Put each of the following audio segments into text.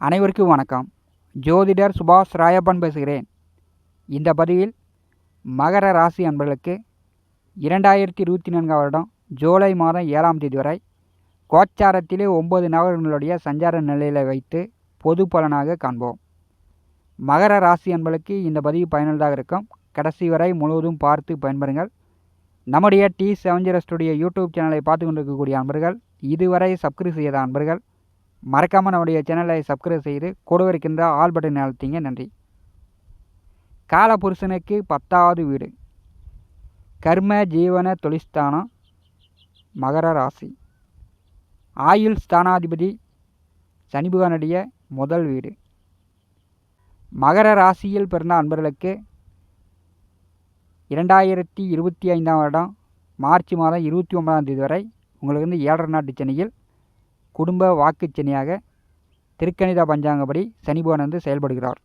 அனைவருக்கும் வணக்கம். ஜோதிடர் சுபாஷ் ராயப்பன் பேசுகிறேன். இந்த பதிவில் மகர ராசி அன்பர்களுக்கு 2024 வருடம் ஜூலை மாதம் 7ஆம் தேதி வரை கோச்சாரத்திலே 9 நகரங்களுடைய சஞ்சார நிலையில் வைத்து பொது பலனாக காண்போம். மகர ராசி அன்பர்களுக்கு இந்த பதிவு பயனுள்ளதாக இருக்கும். கடைசி வரை முழுவதும் பார்த்து பயன்பெறுங்கள். நம்முடைய T70 ஸ்டுடியோ யூடியூப் சேனலை பார்த்து கொண்டிருக்கக்கூடிய அன்பர்கள், இதுவரை சப்ஸ்கிரைப் செய்த அன்பர்கள் மறக்காமல் நம்முடைய சேனலை சப்ஸ்கிரைப் செய்து கூடவே இருக்கின்ற ஆல் பட்டன் அழுத்திங்க. நன்றி. காலபுருஷனுக்கு 10வது வீடு, கர்ம ஜீவன தொழிற்ஸ்தானம், மகர ராசி. ஆயுள் ஸ்தானாதிபதி சனி பகவானுடைய முதல் வீடு. மகர ராசியில் பிறந்த அன்பர்களுக்கு 2025 வருடம் மார்ச் மாதம் 29ஆம் தேதி வரை உங்களுக்கு வந்து 7.5 நாட்டு சனியில் குடும்ப வாக்குச்சனியாக திருக்கணித பஞ்சாங்கப்படி சனி பகவான் வந்து செயல்படுகிறார்.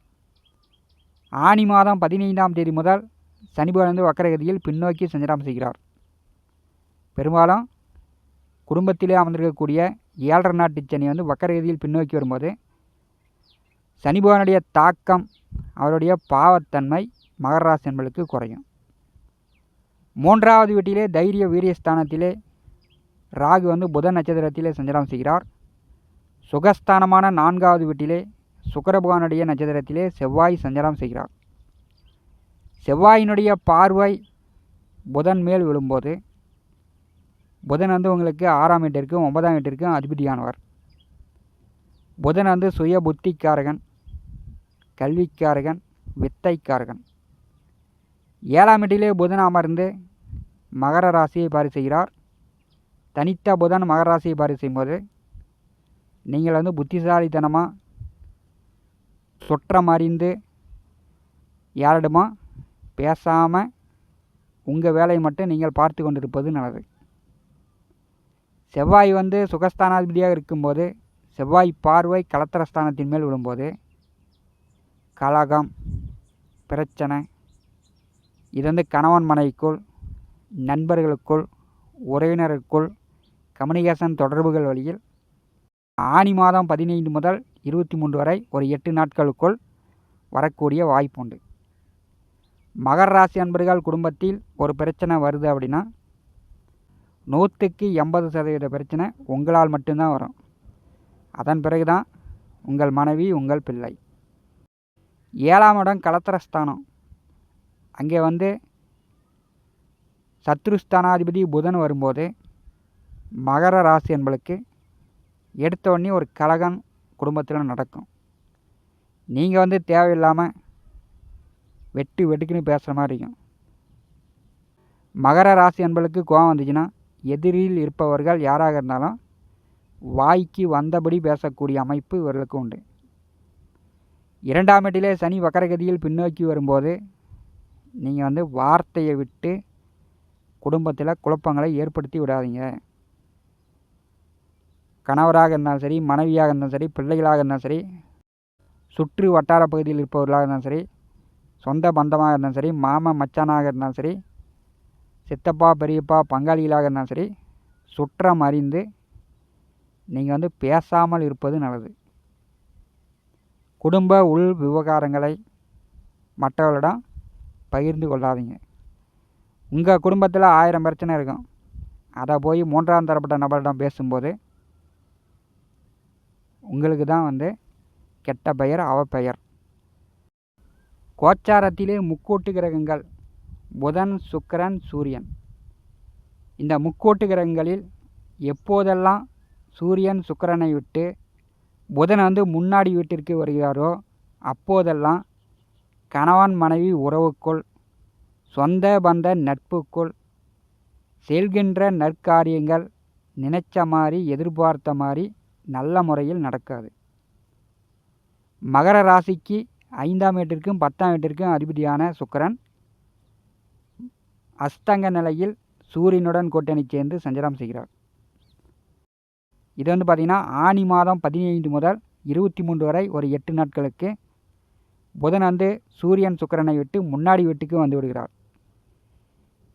ஆனி மாதம் 15ஆம் தேதி முதல் சனி பகவான் வந்து வக்கரகதியில் பின்னோக்கி சஞ்சாரம் செய்கிறார். பெரும்பாலும் குடும்பத்திலே அமர்ந்திருக்கக்கூடிய 7.5 நாட்டு சனி வந்து வக்கரகதியில் பின்னோக்கி வரும்போது சனி பகவானுடைய தாக்கம், அவருடைய பாவத்தன்மை மகர ராசி என்பதற்கு குறையும். 3வது வீட்டிலே தைரிய வீரியஸ்தானத்திலே ராகு வந்து புதன் நட்சத்திரத்திலே சஞ்சாரம் செய்கிறார். சுகஸ்தானமான 4வது வீட்டிலே சுக்கிர பகவானுடைய நட்சத்திரத்திலே செவ்வாய் சஞ்சாரம் செய்கிறார். செவ்வாயினுடைய பார்வை புதன் மேல் விழும்போது புதன் வந்து உங்களுக்கு 6ஆம் வீட்டிற்கும் 9ஆம் வீட்டிற்கும் அதிபதியானவர். புதன் வந்து சுய புத்திக்காரகன், கல்விக்காரகன், வித்தைக்காரகன். 7ஆம் வீட்டிலே புதன் அமர்ந்து மகர ராசியை பாரி செய்கிறார். தனித்த புதன் மகர ராசியை பாரி செய்யும்போது நீங்கள் வந்து புத்திசாலித்தனமாக சுற்றம் அறிந்து யாரிடமா பேசாமல் உங்கள் வேலையை மட்டும் நீங்கள் பார்த்து கொண்டிருப்பது நல்லது. செவ்வாய் வந்து சுகஸ்தானாதிபதியாக இருக்கும்போது செவ்வாய் பார்வை கலத்திரஸ்தானத்தின் மேல் விழும்போது கலகம், பிரச்சனை, இது வந்து கணவன் மனைவிக்குள், நண்பர்களுக்குள், உறவினருக்குள் கம்யூனிகேஷன் தொடர்புகள் வழியில் ஆனி மாதம் 15 முதல் 23 வரை ஒரு 8 நாட்களுக்குள் வரக்கூடிய வாய்ப்பு உண்டு. மகர ராசி அன்பர்கள் குடும்பத்தில் ஒரு பிரச்சனை வருது அப்படின்னா 100க்கு 80% பிரச்சனை உங்களால் மட்டும்தான் வரும். அதன் பிறகு தான் உங்கள் மனைவி, உங்கள் பிள்ளை. 7ஆம் இடம் கலத்திரஸ்தானம். அங்கே வந்து சத்ருஸ்தானாதிபதி புதன் வரும்போது மகர ராசி என்பளுக்கு எடுத்த உடனே ஒரு கலகம் குடும்பத்தில் நடக்கும். நீங்கள் வந்து தேவையில்லாமல் வெட்டுக்குன்னு பேசுகிற மாதிரி இருக்கும். மகர ராசி என்பளுக்கு கோபம் வந்துச்சுன்னா எதிரில் இருப்பவர்கள் யாராக இருந்தாலும் வாய்க்கு வந்தபடி பேசக்கூடிய அமைப்பு இவர்களுக்கு உண்டு. 2ஆம் வீட்டிலே சனி வக்கரகதியில் பின்னோக்கி வரும்போது நீங்கள் வந்து வார்த்தையை விட்டு குடும்பத்தில் குழப்பங்களை ஏற்படுத்தி விடாதீங்க. கணவராக இருந்தாலும் சரி, மனைவியாக இருந்தாலும் சரி, பிள்ளைகளாக இருந்தாலும் சரி, சுற்று வட்டார பகுதியில் இருப்பவர்களாக இருந்தாலும் சரி, சொந்த பந்தமாக இருந்தாலும் சரி, மாமன் மச்சானாக இருந்தாலும் சரி, சித்தப்பா பெரியப்பா பங்காளிகளாக இருந்தாலும் சரி, சுற்றம் அறிந்து நீங்கள் வந்து பேசாமல் இருப்பது நல்லது. குடும்ப உள் விவகாரங்களை மற்றவர்களிடம் பகிர்ந்து கொள்ளாதீங்க. உங்கள் குடும்பத்தில் 1000 பிரச்சனை இருக்கும். அதை போய் 3ஆம் தரப்பட்ட நபரிடம் பேசும்போது உங்களுக்கு தான் வந்து கெட்ட பெயர், அவப்பெயர். கோச்சாரத்திலே முக்கோட்டு கிரகங்கள் புதன், சுக்கிரன், சூரியன். இந்த முக்கோட்டு கிரகங்களில் எப்போதெல்லாம் சூரியன் சுக்கிரனை விட்டு புதன் வந்து முன்னாடி வீட்டிற்கு வருகிறாரோ அப்போதெல்லாம் கணவன் மனைவி உறவுக்குள், சொந்த பந்த நட்புக்குள் செல்கின்ற நற்காரியங்கள் நினைச்ச மாதிரி, எதிர்பார்த்த மாதிரி நல்ல முறையில் நடக்காது. மகர ராசிக்கு 5ஆம் வீட்டிற்கும் 10ஆம் வீட்டிற்கும் அதிபதியான சுக்கிரன் அஸ்தங்க நிலையில் சூரியனுடன் கூட்டணி சேர்ந்து சஞ்சாரம் செய்கிறார். இது வந்து பார்த்திங்கன்னா ஆனி மாதம் 15 முதல் 23 வரை ஒரு 8 நாட்களுக்கு புதன் வந்து சூரியன் சுக்கிரனை விட்டு முன்னாடி வீட்டுக்கு வந்து விடுகிறார்.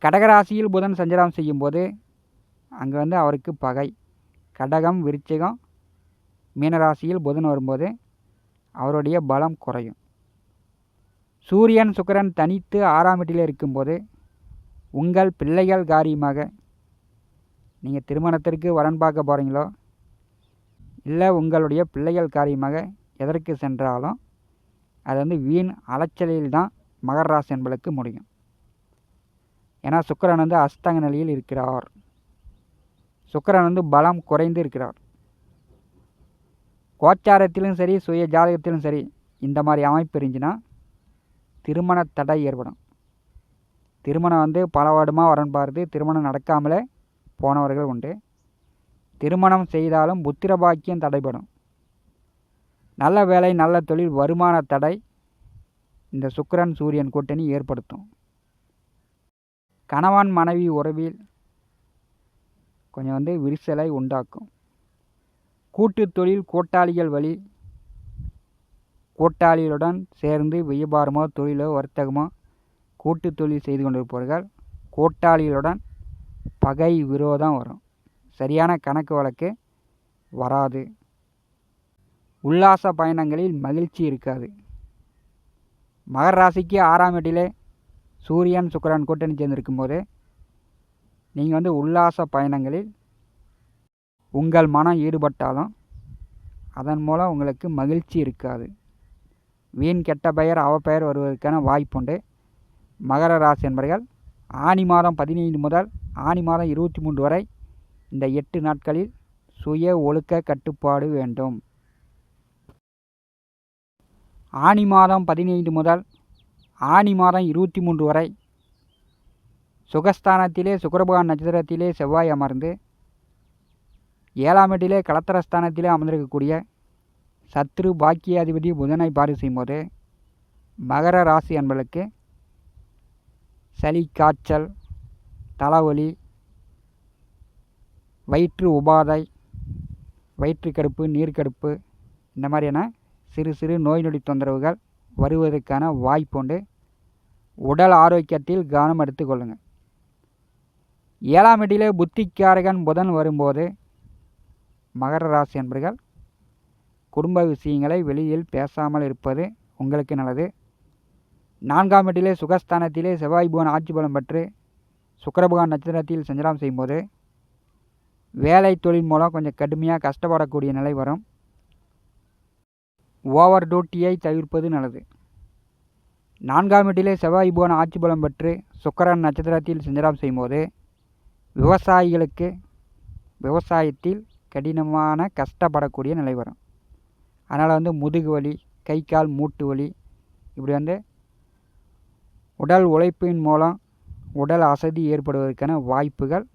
கடகராசியில் புதன் சஞ்சாரம் செய்யும்போது அங்கே வந்து அவருக்கு பகை. கடகம், விருச்சிகம், மீனராசியில் புதன் வரும்போது அவருடைய பலம் குறையும். சூரியன் சுக்கிரன் தனித்து 6ஆம் வீட்டில் இருக்கும்போது உங்கள் பிள்ளைகள் காரியமாக நீங்கள் திருமணத்திற்கு வரன் பார்க்க போகிறீங்களோ இல்லை உங்களுடைய பிள்ளைகள் காரியமாக எதற்கு சென்றாலும் அது வீண் அலைச்சலில் தான் மகர ராசி என்பதற்கு முடியும். ஏன்னா சுக்கிரன் அஸ்தங்க நிலையில் இருக்கிறார். சுக்கிரன் பலம் குறைந்து இருக்கிறார். கோச்சாரத்திலும் சரி சுய ஜாதகத்திலும் சரி இந்த மாதிரி அமைப்பு இருந்துச்சுன்னா திருமண தடை ஏற்படும். திருமணம் பல வருடமாக வரன் பார்த்து திருமணம் நடக்காமலே போனவர்கள் உண்டு. திருமணம் செய்தாலும் புத்திர பாக்கியம் தடைபடும். நல்ல வேலை நல்ல தொழில் வருமான தடை இந்த சுக்கிரன் சூரியன் கூட்டணி ஏற்படுத்தும். கணவன் மனைவி உறவில் கொஞ்சம் விரிசலை உண்டாக்கும். கூட்டு தொழில் கூட்டாளிகள் வழி கூட்டாளிகளுடன் சேர்ந்து வியாபாரமோ தொழிலோ வர்த்தகமோ கூட்டு தொழில் செய்து கொண்டிருப்பவர்கள் கூட்டாளிகளுடன் பகை விரோதம் வரும். சரியான கணக்கு வழக்கு வராது. உல்லாச பயணங்களில் மகிழ்ச்சி இருக்காது. மகர ராசிக்கு 6ஆம் வீட்டிலே சூரியன் சுக்கிரன் கூட்டணி சேர்ந்திருக்கும்போது நீங்கள் உல்லாச பயணங்களில் உங்கள் மனம் ஈடுபட்டாலும் அதன் மூலம் உங்களுக்கு மகிழ்ச்சி இருக்காது. வீண் கெட்ட பெயர் அவப்பெயர் வருவதற்கான வாய்ப்புண்டு. மகர ராசி என்பவர்கள் ஆனி மாதம் 15 முதல் ஆனி மாதம் 23 வரை இந்த 8 நாட்களில் சுய ஒழுக்க கட்டுப்பாடு வேண்டும். ஆனி மாதம் 15 முதல் ஆனி மாதம் 23 வரை சுகஸ்தானத்திலே சுக்கிரபகவான் நட்சத்திரத்திலே செவ்வாய் அமர்ந்து 7ஆம் வீட்டிலே கலத்திரஸ்தானத்திலே அமர்ந்திருக்கக்கூடிய சத்ரு பாக்கியாதிபதி புதனை பார்வை செய்யும்போது மகர ராசி என்பதற்கு சளி காய்ச்சல் தலைவலி வயிற்று உபாதை வயிற்றுக்கடுப்பு நீர்க்கடுப்பு இந்த மாதிரியான சிறு சிறு நோய் நொடி தொந்தரவுகள் வருவதற்கான வாய்ப்புண்டு. உடல் ஆரோக்கியத்தில் கவனம் எடுத்துக்கொள்ளுங்கள். 7ஆம் வீட்டிலே புத்திக்காரகன் புதன் வரும்போது மகர ராசி என்பர்கள் குடும்ப விஷயங்களை வெளியில் பேசாமல் இருப்பது உங்களுக்கு நல்லது. 4ஆம் வீட்டிலே சுகஸ்தானத்திலே செவ்வாய் புவன் ஆட்சி பலம் பெற்று சுக்கிரபகவான் நட்சத்திரத்தில் சஞ்சாரம் செய்யும்போது வேலை தொழில் மூலம் கொஞ்சம் கடுமையாக கஷ்டப்படக்கூடிய நிலை வரும். ஓவர் டியூட்டியை தவிர்ப்பது நல்லது. 4ஆம் வீட்டிலே செவ்வாய் புவன் ஆட்சி பலம் பெற்று சுக்கிரன் நட்சத்திரத்தில் சஞ்சாரம் செய்யும்போது விவசாயிகளுக்கு விவசாயத்தில் கடினமான கஷ்டப்படக்கூடிய நிலை வரும். அதனால் முதுகு வலி கை கால் மூட்டு வலி இப்படி உடல் உழைப்பின் மூலம் உடல் அசதி ஏற்படுவதற்கான வாய்ப்புகள்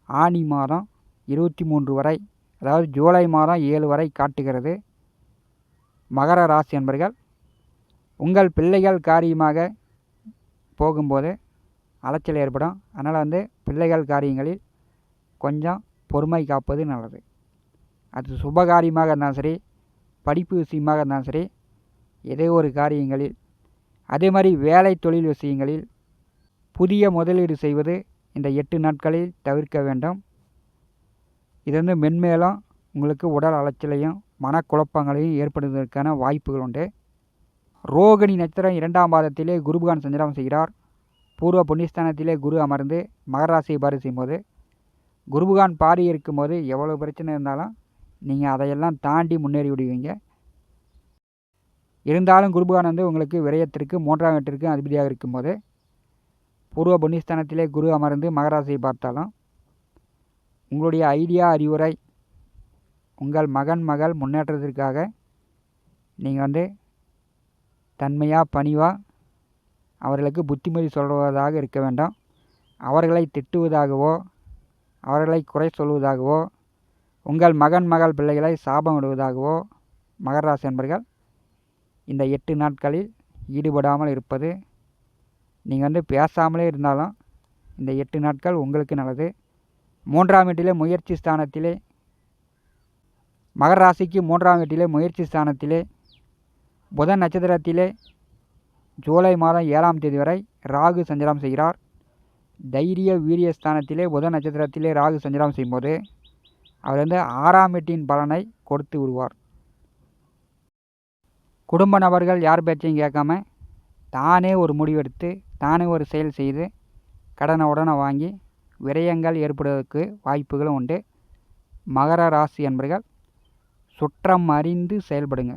ஆனி மாதம் 23 வரை அதாவது ஜூலை மாதம் 7 வரை காட்டுகிறது. மகர ராசி என்பர்கள் உங்கள் பிள்ளைகள் காரியமாக போகும்போது அலைச்சல் ஏற்படும். அதனால் பிள்ளைகள் காரியங்களில் கொஞ்சம் பொறுமை காப்பது நல்லது. அது சுபகாரியமாக இருந்தாலும் சரி படிப்பு விஷயமாக இருந்தாலும் சரி ஏதோ ஒரு காரியங்களில் அதே மாதிரி வேலை தொழில் விஷயங்களில் புதிய முதலீடு செய்வது இந்த 8 நாட்களில் தவிர்க்க வேண்டும். இது மென்மேலும் உங்களுக்கு உடல் அலைச்சலையும் மனக்குழப்பங்களையும் ஏற்படுவதற்கான வாய்ப்புகள் உண்டு. ரோகிணி நட்சத்திரம் 2ஆம் பாதத்திலே குருபகவான் சஞ்சாரம் செய்கிறார். பூர்வ புண்ணியஸ்தானத்திலே குரு அமர்ந்து மகர ராசியை பார்வை செய்யும்போது குருபகவான் பாரி இருக்கும்போது எவ்வளோ பிரச்சனை இருந்தாலும் நீங்கள் அதையெல்லாம் தாண்டி முன்னேறி விடுவீங்க. இருந்தாலும் குருபகவான் உங்களுக்கு விரயத்திற்கு 3ஆம் வீட்டிற்கு அதிபதியாக இருக்கும்போது பூர்வ புண்ணியஸ்தானத்திலே குரு அமர்ந்து மகர ராசியை பார்த்தாலும் உங்களுடைய ஐடியா அறிவுரை உங்கள் மகன் மகள் முன்னேற்றத்திற்காக நீங்கள் தன்மையாக பணிவாக அவர்களுக்கு புத்திமதி சொல்வதாக இருக்க வேண்டாம். அவர்களை திட்டுவதாகவோ அவர்களை குறை சொல்வதாகவோ உங்கள் மகன் மகள் பிள்ளைகளை சாபம் விடுவதாகவோ மகர ராசி என்பர்கள் இந்த 8 நாட்களில் ஈடுபடாமல் இருப்பது. நீங்கள் பேசாமலே இருந்தாலும் இந்த 8 நாட்கள் உங்களுக்கு நல்லது. 3ஆம் வீட்டிலே முயற்சி ஸ்தானத்திலே மகர ராசிக்கு 3ஆம் வீட்டிலே முயற்சி ஸ்தானத்திலே புதன் நட்சத்திரத்திலே ஜூலை மாதம் 7ஆம் தேதி வரை ராகு சஞ்சாரம் செய்கிறார். தைரிய வீரிய ஸ்தானத்திலே புதன் நட்சத்திரத்திலே ராகு சஞ்சாரம் செய்யும்போது அவர் 6ஆம் வீட்டின் பலனை கொடுத்து விடுவார். குடும்ப நபர்கள் யார் பேச்சையும் கேட்காம தானே ஒரு முடிவெடுத்து தானே ஒரு செயல் செய்து கடனை உடனே வாங்கி விரயங்கள் ஏற்படுவதற்கு வாய்ப்புகளும் உண்டு. மகர ராசி என்பர்கள் சுற்றம் அறிந்து செயல்படுங்க.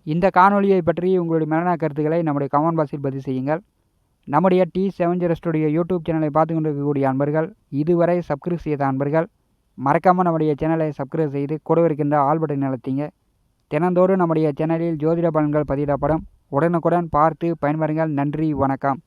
இந்த காணொலியை பற்றி உங்களுடைய மேலான கருத்துக்களை நம்முடைய கமெண்ட் பாக்ஸில் பதிவு செய்யுங்கள். நம்முடைய T70 ஸ்டுடியோ யூடியூப் சேனலை பார்த்து கொண்டிருக்கக்கூடிய அன்பர்கள், இதுவரை சப்ஸ்கிரைப் செய்த அன்பர்கள் மறக்காமல் நம்முடைய சேனலை சப்ஸ்கிரைப் செய்து கூட இருக்கின்ற ஆல் பட்டன் அழுத்திங்க. தினந்தோறும் நம்முடைய சேனலில் ஜோதிட பலன்கள் பதிவிடப்படும். உடனுக்குடன் பார்த்து பயன்பெறுங்கள். நன்றி, வணக்கம்.